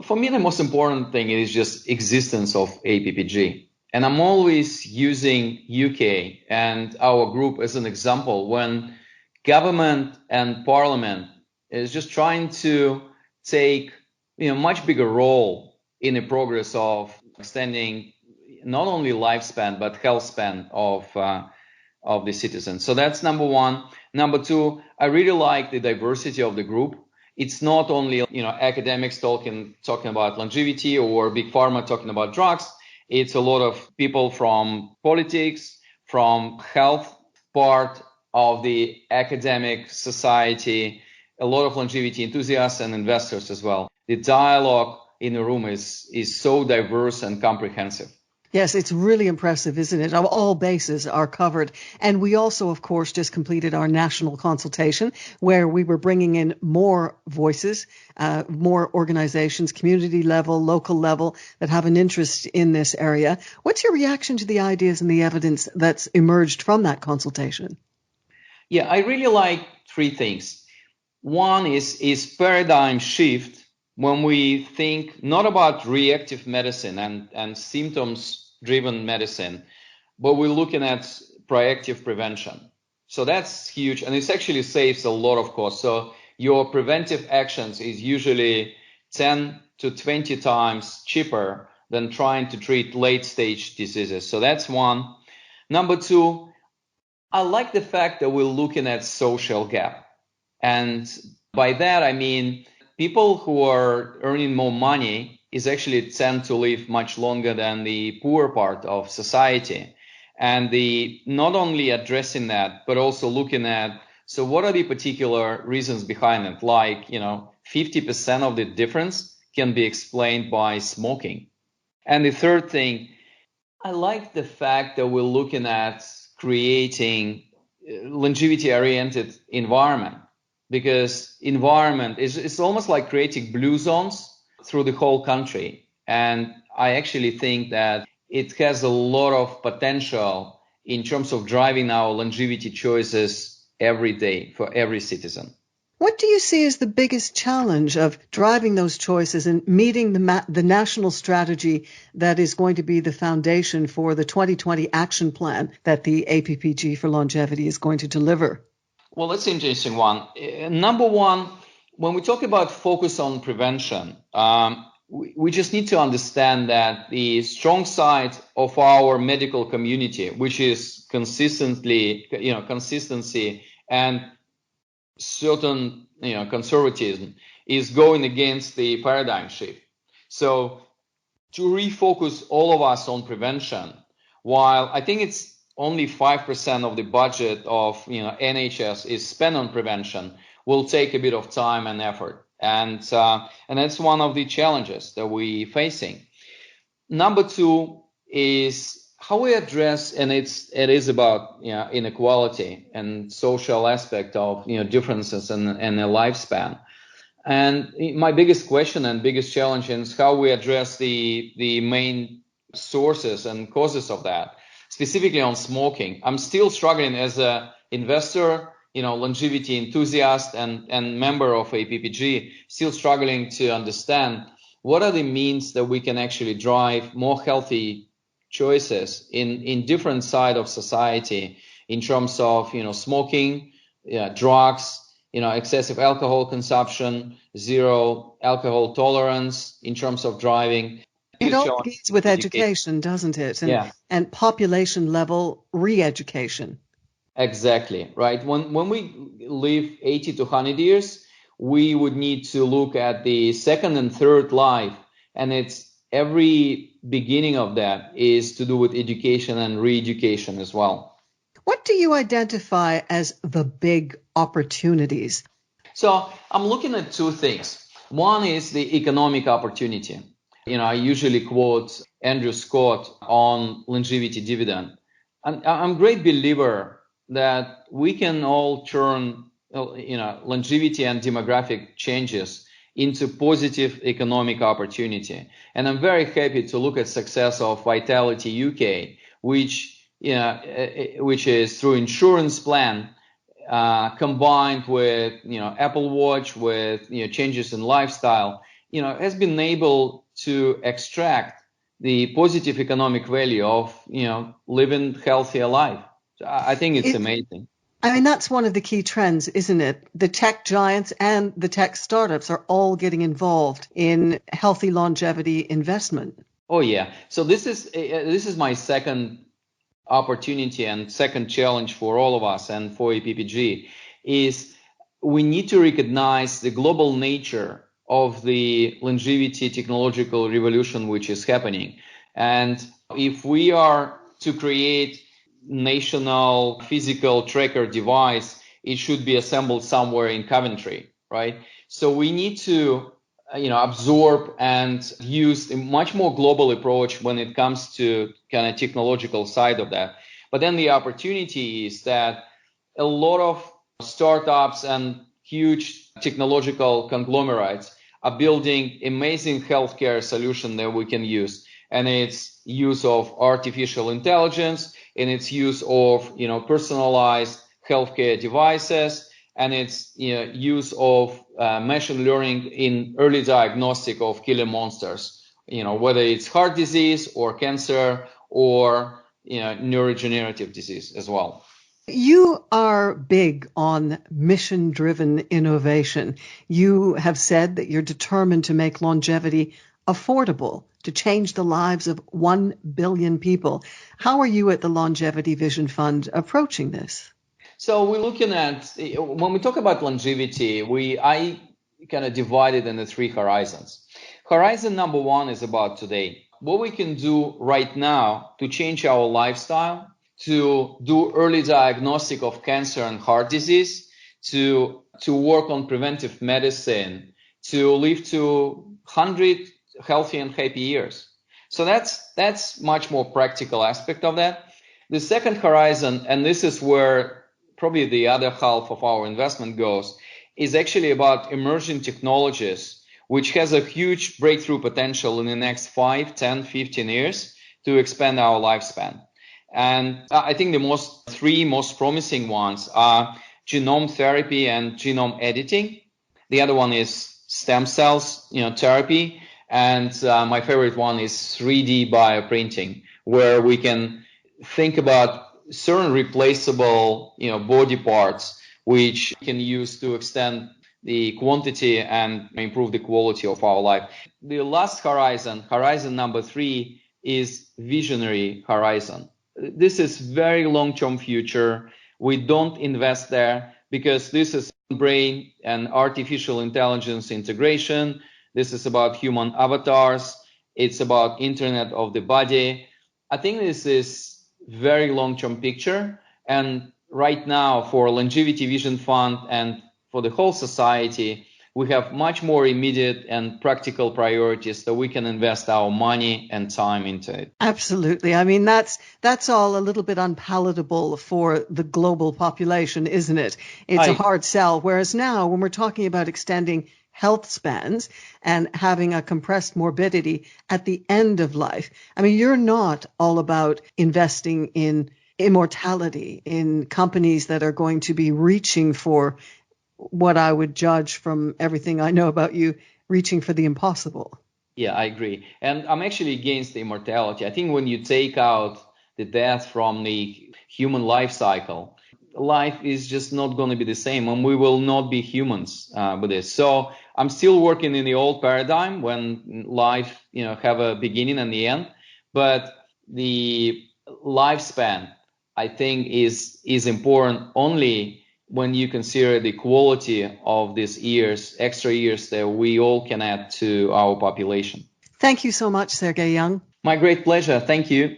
For me, the most important thing is just existence of APPG. And I'm always using UK and our group as an example when government and parliament is just trying to take much bigger role in the progress of extending not only lifespan but health span of the citizens. So that's number one. Number two, I really like the diversity of the group. It's not only academics talking about longevity or big pharma talking about drugs. It's a lot of people from politics, from health part of the academic society, a lot of longevity enthusiasts and investors as well. The dialogue in the room is so diverse and comprehensive. Yes, it's really impressive, isn't it? All bases are covered. And we also, of course, just completed our national consultation where we were bringing in more voices, more organizations, community level, local level that have an interest in this area. What's your reaction to the ideas and the evidence that's emerged from that consultation? Yeah, I really like three things. One is paradigm shift when we think not about reactive medicine and symptoms-driven medicine, but we're looking at proactive prevention. So that's huge, and it actually saves a lot of cost. So your preventive actions is usually 10 to 20 times cheaper than trying to treat late-stage diseases. So that's one. Number two, I like the fact that we're looking at social gap. And by that, I mean people who are earning more money is actually tend to live much longer than the poor part of society. And the not only addressing that, but also looking at, so what are the particular reasons behind it? Like, 50% of the difference can be explained by smoking. And the third thing, I like the fact that we're looking at creating longevity-oriented environment, because environment is almost like creating blue zones through the whole country. And I actually think that it has a lot of potential in terms of driving our longevity choices every day for every citizen. What do you see as the biggest challenge of driving those choices and meeting the national strategy that is going to be the foundation for the 2020 action plan that the APPG for longevity is going to deliver? Well, that's an interesting one. Number one, when we talk about focus on prevention, we just need to understand that the strong side of our medical community, which is consistency and certain conservatism, is going against the paradigm shift. So to refocus all of us on prevention, while I think it's only 5% of the budget of NHS is spent on prevention, will take a bit of time and effort, and that's one of the challenges that we're facing. Number two is how we address, and it is about inequality and social aspect of differences in a lifespan. And my biggest question and biggest challenge is how we address the main sources and causes of that, specifically on smoking. I'm still struggling as an investor, longevity enthusiast and member of APPG, still struggling to understand what are the means that we can actually drive more healthy choices in different side of society in terms of smoking, drugs, excessive alcohol consumption, zero alcohol tolerance in terms of driving. It all begins with education, doesn't it? And population level re-education. Exactly, right. When we live 80 to 100 years, we would need to look at the second and third life, and it's every beginning of that is to do with education and re-education as well. What do you identify as the big opportunities? So I'm looking at two things. One is the economic opportunity. I usually quote Andrew Scott on longevity dividend. I'm a great believer that we can all turn longevity and demographic changes into positive economic opportunity. And I'm very happy to look at success of Vitality UK, which is through insurance plan combined with Apple Watch, with changes in lifestyle, has been able to extract the positive economic value of, living healthier life. So I think it's amazing. I mean, that's one of the key trends, isn't it? The tech giants and the tech startups are all getting involved in healthy longevity investment. Oh yeah. So this is my second opportunity and second challenge for all of us and for APPG is we need to recognize the global nature of the longevity technological revolution which is happening. And if we are to create national physical tracker device, it should be assembled somewhere in Coventry, right? So we need to absorb and use a much more global approach when it comes to kind of technological side of that. But then the opportunity is that a lot of startups and huge technological conglomerates are building amazing healthcare solution that we can use. And it's use of artificial intelligence, and its use of personalized healthcare devices, and its use of machine learning in early diagnostic of killer monsters, whether it's heart disease or cancer or neurodegenerative disease as well. You are big on mission-driven innovation. You have said that you're determined to make longevity affordable, to change the lives of 1 billion people. How are you at the Longevity Vision Fund approaching this? So we're looking at, when we talk about longevity, I kind of divide it into 3 horizons. Horizon number 1 is about today. What we can do right now to change our lifestyle, to do early diagnostic of cancer and heart disease, to work on preventive medicine, to live to 100 healthy and happy years. So that's much more practical aspect of that. The second horizon, and this is where probably the other half of our investment goes, is actually about emerging technologies, which has a huge breakthrough potential in the next 5, 10, 15 years to expand our lifespan. And I think the 3 most promising ones are genome therapy and genome editing. The other one is stem cells, therapy. And my favorite one is 3D bioprinting, where we can think about certain replaceable, body parts, which we can use to extend the quantity and improve the quality of our life. The last horizon number 3, is visionary horizon. This is very long-term future. We don't invest there because this is brain and artificial intelligence integration. This is about human avatars. It's about Internet of the body. I think this is very long-term picture. And right now for Longevity Vision Fund and for the whole society, we have much more immediate and practical priorities that we can invest our money and time into it. Absolutely. I mean, that's all a little bit unpalatable for the global population, isn't it? It's a hard sell. Whereas now, when we're talking about extending health spans and having a compressed morbidity at the end of life, I mean, you're not all about investing in immortality, in companies that are going to be reaching for what I would judge from everything I know about you, reaching for the impossible. Yeah, I agree. And I'm actually against the immortality. I think when you take out the death from the human life cycle, life is just not going to be the same, and we will not be humans with this. So I'm still working in the old paradigm when life, have a beginning and the end. But the lifespan, I think, is important only when you consider the quality of these years, extra years that we all can add to our population. Thank you so much, Sergey Young. My great pleasure. Thank you.